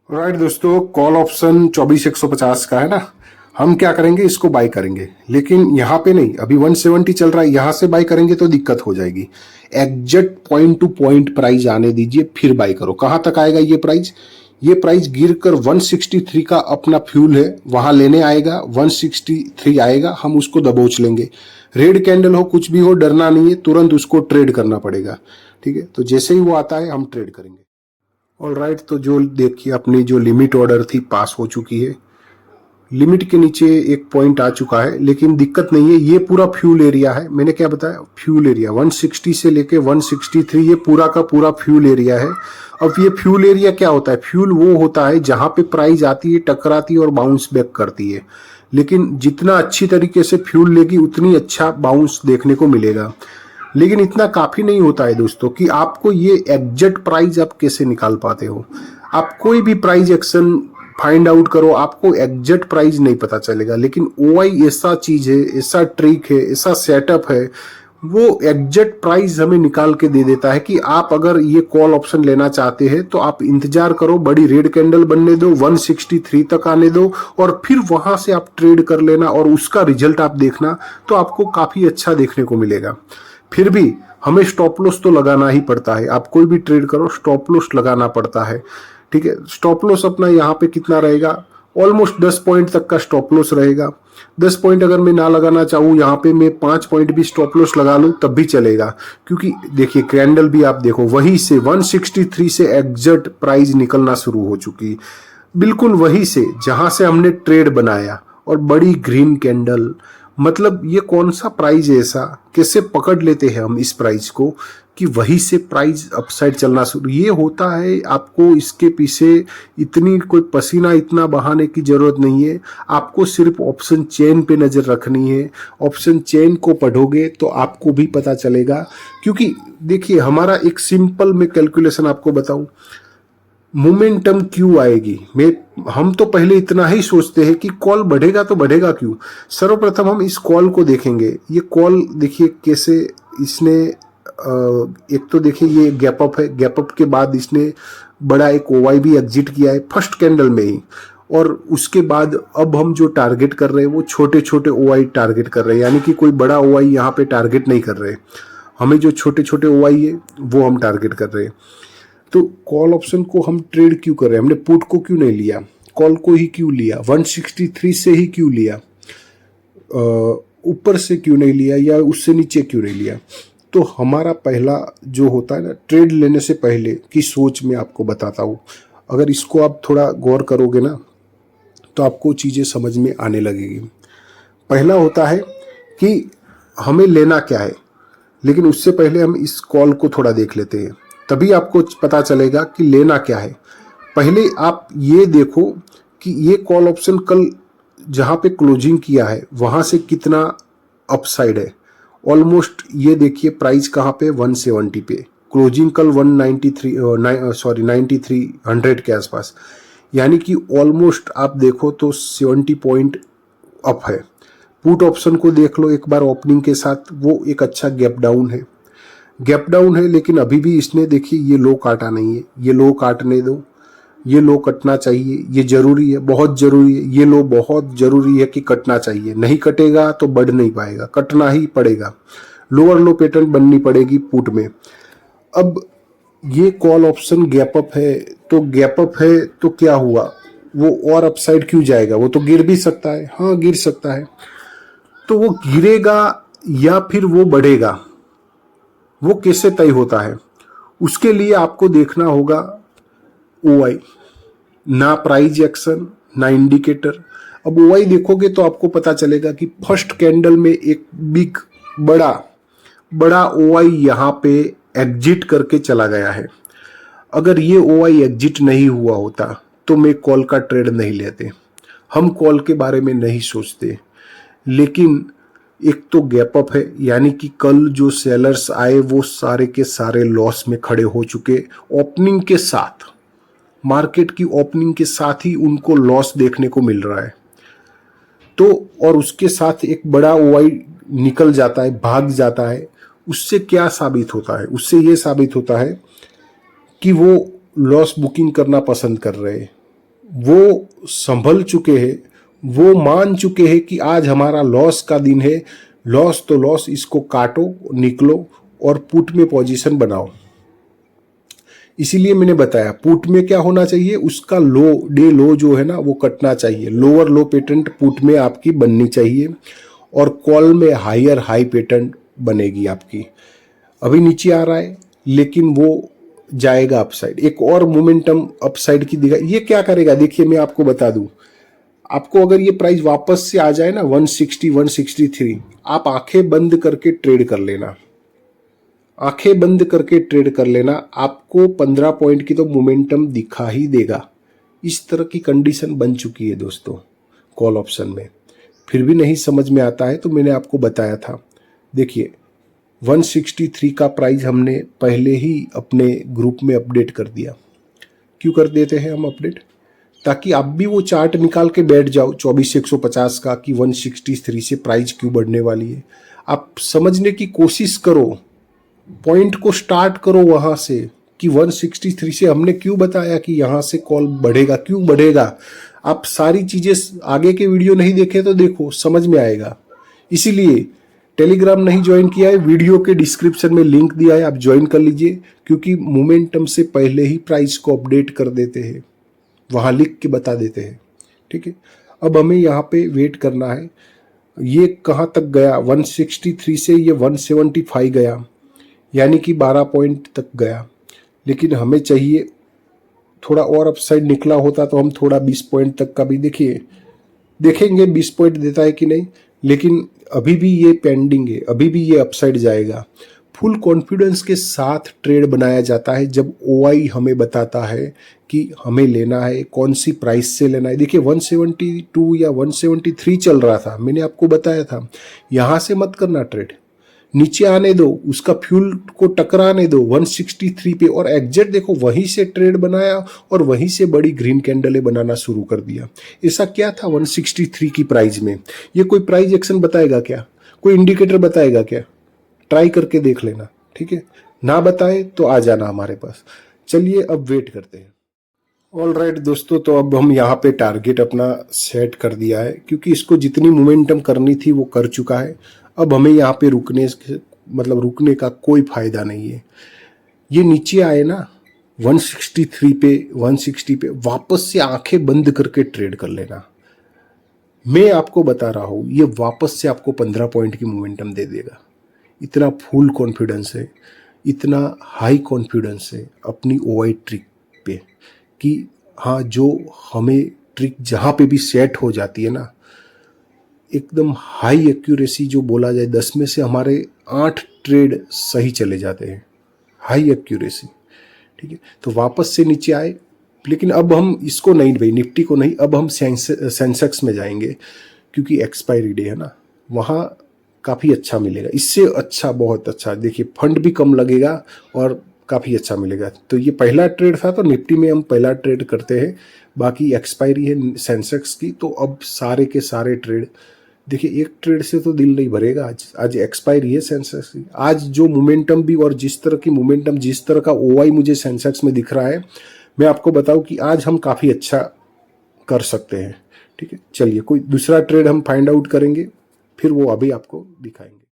Right दोस्तों, call option 24,150 का है ना। हम क्या करेंगे, इसको बाय करेंगे, लेकिन यहाँ पे नहीं। अभी 170 चल रहा है, यहाँ से बाय करेंगे तो दिक्कत हो जाएगी। Exact point two point price आने दीजिए, फिर बाय करो। कहाँ तक आएगा ये प्राइस? ये प्राइस गिर कर 163 का अपना फ्यूल है, वहां लेने आएगा। 163 आएगा, हम उसको दबोच लेंगे। रेड कैंडल हो, कुछ भी हो, डरना नहीं है, तुरंत उसको ट्रेड करना पड़ेगा। ठीक है, तो जैसे ही वो आता है हम ट्रेड करेंगे। ऑल राइट, तो जो देखिए अपनी जो लिमिट ऑर्डर थी पास हो चुकी है। लिमिट के नीचे एक पॉइंट आ चुका है, लेकिन दिक्कत नहीं है। ये पूरा फ्यूल एरिया है, मैंने क्या बताया, फ्यूल एरिया 160 से लेके 163 ये पूरा का पूरा फ्यूल एरिया है। अब ये फ्यूल एरिया क्या होता है? फ्यूल वो होता है जहां पे प्राइस आती है, टकराती है और बाउंस बैक करती है। लेकिन जितना अच्छी तरीके से फ्यूल लेगी उतनी अच्छा बाउंस देखने को मिलेगा। लेकिन इतना काफी नहीं होता है दोस्तों कि आपको ये एग्जैक्ट प्राइस आप कैसे निकाल पाते हो। आप कोई भी प्राइस एक्शन फाइंड आउट करो, आपको एग्जैक्ट प्राइस नहीं पता चलेगा। लेकिन ओआई ऐसा चीज है, ऐसा ट्रिक है, ऐसा सेटअप है, वो एग्जैक्ट प्राइस हमें निकाल के दे देता है कि आप अगर ये कॉल ऑप्शन लेना चाहते हैं तो आप इंतजार करो, बड़ी रेड कैंडल बनने दो, 163 तक आने दो, और फिर वहां से आप ट्रेड कर लेना और उसका रिजल्ट आप देखना, तो आपको काफी अच्छा देखने को मिलेगा। फिर भी हमें स्टॉप लॉस तो लगाना ही पड़ता है। आप कोई भी ट्रेड करो, स्टॉप लॉस लगाना पड़ता है। ठीक है, स्टॉप लॉस अपना यहाँ पे कितना रहेगा? ऑलमोस्ट 10 पॉइंट तक का स्टॉप लॉस रहेगा। 10 पॉइंट अगर मैं ना लगाना चाहूँ, यहाँ पे मैं 5 पॉइंट भी स्टॉप लॉस लगा लूँ तब भी चलेगा। क्योंकि देखिए कैंडल भी आप देखो, वही से 163 से एग्जैक्ट प्राइस निकलना शुरू हो चुकी, बिल्कुल वही से जहां से हमने ट्रेड बनाया। और बड़ी ग्रीन कैंडल, मतलब ये कौन सा प्राइस है ऐसा, कैसे पकड़ लेते हैं हम इस प्राइस को कि वहीं से प्राइस अपसाइड चलना शुरू। ये होता है, आपको इसके पीछे इतनी कोई पसीना इतना बहाने की जरूरत नहीं है। आपको सिर्फ ऑप्शन चेन पे नजर रखनी है। ऑप्शन चेन को पढ़ोगे तो आपको भी पता चलेगा। क्योंकि देखिए हमारा एक सिंपल मैं कैलकुलेशन आपको बताऊं, मोमेंटम क्यों आएगी। हम तो पहले इतना ही सोचते हैं कि कॉल बढ़ेगा तो बढ़ेगा क्यों। सर्वप्रथम हम इस कॉल को देखेंगे। ये कॉल देखिए कैसे इसने एक तो देखिए ये गैप अप है, गैप अप के बाद इसने बड़ा एक ओवाई भी एग्जिट किया है फर्स्ट कैंडल में ही। और उसके बाद अब हम जो टारगेट कर रहे हैं वो छोटे छोटे ओवाई टारगेट कर रहे हैं, यानी कि कोई बड़ा ओवाई यहाँ पे टारगेट नहीं कर रहे। हमें जो छोटे छोटे ओवाई है वो हम टारगेट कर रहे हैं। तो कॉल ऑप्शन को हम ट्रेड क्यों कर रहे हैं? हमने पुट को क्यों नहीं लिया, कॉल को ही क्यों लिया, 163 से ही क्यों लिया, ऊपर से क्यों नहीं लिया या उससे नीचे क्यों नहीं लिया? तो हमारा पहला जो होता है ना, ट्रेड लेने से पहले की सोच मैं आपको बताता हूँ। अगर इसको आप थोड़ा गौर करोगे ना तो आपको चीज़ें समझ में आने लगेगी। पहला होता है कि हमें लेना क्या है, लेकिन उससे पहले हम इस कॉल को थोड़ा देख लेते हैं, तभी आपको पता चलेगा कि लेना क्या है। पहले आप ये देखो कि ये कॉल ऑप्शन कल जहां पे क्लोजिंग किया है वहां से कितना अपसाइड है। ऑलमोस्ट ये देखिए प्राइस कहाँ पे, 170 पे। क्लोजिंग कल 9300 के आसपास, यानी कि ऑलमोस्ट आप देखो तो 70 पॉइंट अप है। पुट ऑप्शन को देख लो एक बार ओपनिंग के साथ, वो एक अच्छा गैप डाउन है, गैप डाउन है। लेकिन अभी भी इसने देखिए ये लो काटा नहीं है। ये लो काटने दो, ये लो कटना चाहिए, ये जरूरी है, बहुत जरूरी है। ये लो बहुत जरूरी है कि कटना चाहिए, नहीं कटेगा तो बढ़ नहीं पाएगा, कटना ही पड़ेगा। लोअर लो पैटर्न बननी पड़ेगी पुट में। अब ये कॉल ऑप्शन गैप अप है, तो गैप अप है तो क्या हुआ, वो और अपसाइड क्यों जाएगा? वो तो गिर भी सकता है, हाँ गिर सकता है। तो वो गिरेगा या फिर वो बढ़ेगा, वो कैसे तय होता है? उसके लिए आपको देखना होगा ओआई, ना प्राइस एक्शन ना इंडिकेटर। अब ओआई देखोगे तो आपको पता चलेगा कि फर्स्ट कैंडल में एक बिग बड़ा बड़ा ओआई यहाँ पे एग्जिट करके चला गया है। अगर ये ओआई एग्जिट नहीं हुआ होता तो मैं कॉल का ट्रेड नहीं लेते, हम कॉल के बारे में नहीं सोचते। लेकिन एक तो गैप अप है, यानी कि कल जो सेलर्स आए वो सारे के सारे लॉस में खड़े हो चुके। ओपनिंग के साथ, मार्केट की ओपनिंग के साथ ही उनको लॉस देखने को मिल रहा है। तो और उसके साथ एक बड़ा ओआई निकल जाता है, भाग जाता है। उससे क्या साबित होता है? उससे ये साबित होता है कि वो लॉस बुकिंग करना पसंद कर रहे हैं। वो संभल चुके हैं, वो मान चुके हैं कि आज हमारा लॉस का दिन है, लॉस तो लॉस, इसको काटो, निकलो और पुट में पोजीशन बनाओ। इसीलिए मैंने बताया पुट में क्या होना चाहिए, उसका लो, डे लो जो है ना वो कटना चाहिए, लोअर लो पेटेंट पुट में आपकी बननी चाहिए और कॉल में हायर हाई पेटेंट बनेगी आपकी। अभी नीचे आ रहा है लेकिन वो जाएगा अपसाइड, एक और मोमेंटम अपसाइड की दिखा। ये क्या करेगा देखिए, मैं आपको बता दूं, आपको अगर ये प्राइस वापस से आ जाए ना 160 163, आप आंखें बंद करके ट्रेड कर लेना, आंखें बंद करके ट्रेड कर लेना, आपको 15 पॉइंट की तो मोमेंटम दिखा ही देगा। इस तरह की कंडीशन बन चुकी है दोस्तों कॉल ऑप्शन में। फिर भी नहीं समझ में आता है तो मैंने आपको बताया था। देखिए 163 का प्राइस हमने पहले ही अपने ग्रुप में अपडेट कर दिया। क्यों कर देते हैं हम अपडेट? ताकि आप भी वो चार्ट निकाल के बैठ जाओ 24,150 का कि 163 से प्राइस क्यों बढ़ने वाली है। आप समझने की कोशिश करो, पॉइंट को स्टार्ट करो वहां से कि 163 से हमने क्यों बताया कि यहां से कॉल बढ़ेगा, क्यों बढ़ेगा। आप सारी चीजें आगे के वीडियो नहीं देखे तो देखो, समझ में आएगा। इसीलिए टेलीग्राम नहीं ज्वाइन किया है, वीडियो के डिस्क्रिप्शन में लिंक दिया है, आप ज्वाइन कर लीजिए, क्योंकि मोमेंटम से पहले ही प्राइस को अपडेट कर देते हैं, वहां लिख के बता देते हैं। ठीक है, अब हमें यहाँ पे वेट करना है। ये कहाँ तक गया, 163 से ये 175 गया, यानी कि 12 पॉइंट तक गया। लेकिन हमें चाहिए थोड़ा और अपसाइड निकला होता तो हम थोड़ा 20 पॉइंट तक का भी देखेंगे 20 पॉइंट देता है कि नहीं। लेकिन अभी भी ये पेंडिंग है, अभी भी ये अपसाइड जाएगा। फुल कॉन्फिडेंस के साथ ट्रेड बनाया जाता है जब ओआई हमें बताता है कि हमें लेना है, कौन सी प्राइस से लेना है। देखिए 172 या 173 चल रहा था, मैंने आपको बताया था यहां से मत करना ट्रेड, नीचे आने दो, उसका फ्यूल को टकराने दो 163 पे, और एग्जैक्ट देखो वहीं से ट्रेड बनाया और वहीं से बड़ी ग्रीन कैंडलें बनाना शुरू कर दिया। ऐसा क्या था 163 की प्राइस में? ये कोई प्राइस एक्शन बताएगा क्या, कोई इंडिकेटर बताएगा क्या? ट्राई करके देख लेना, ठीक है। ना बताए तो आ जाना हमारे पास। चलिए अब वेट करते हैं। ऑल राइट दोस्तों, तो अब हम यहाँ पे टारगेट अपना सेट कर दिया है, क्योंकि इसको जितनी मोमेंटम करनी थी वो कर चुका है। अब हमें यहाँ पे रुकने का कोई फायदा नहीं है। ये नीचे आए ना 163 पे, 160 पे, वापस से आंखें बंद करके ट्रेड कर लेना। मैं आपको बता रहा हूँ ये वापस से आपको 15 पॉइंट की मोमेंटम दे देगा। इतना फुल कॉन्फिडेंस है, इतना हाई कॉन्फिडेंस है अपनी ओआई ट्रिक पे कि हाँ, जो हमें ट्रिक जहाँ पे भी सेट हो जाती है ना, एकदम हाई एक्यूरेसी, जो बोला जाए 10 में से हमारे 8 ट्रेड सही चले जाते हैं, हाई एक्यूरेसी। ठीक है, तो वापस से नीचे आए, लेकिन अब हम इसको नहीं भाई, निफ्टी को नहीं, अब हम सेंसेक्स में जाएंगे, क्योंकि एक्सपायरी डे है ना, वहाँ काफ़ी अच्छा मिलेगा, इससे अच्छा, बहुत अच्छा। देखिए फंड भी कम लगेगा और काफ़ी अच्छा मिलेगा। तो ये पहला ट्रेड था, तो निफ्टी में हम पहला ट्रेड करते हैं, बाकी एक्सपायरी है सेंसेक्स की। तो अब सारे के सारे ट्रेड, देखिए एक ट्रेड से तो दिल नहीं भरेगा। आज एक्सपायरी है सेंसेक्स की। आज जो मोमेंटम भी और जिस तरह की मोमेंटम, जिस तरह का ओआई मुझे सेंसेक्स में दिख रहा है, मैं आपको बताऊं कि आज हम काफ़ी अच्छा कर सकते हैं। ठीक है, चलिए कोई दूसरा ट्रेड हम फाइंड आउट करेंगे, फिर वो अभी आपको दिखाएंगे।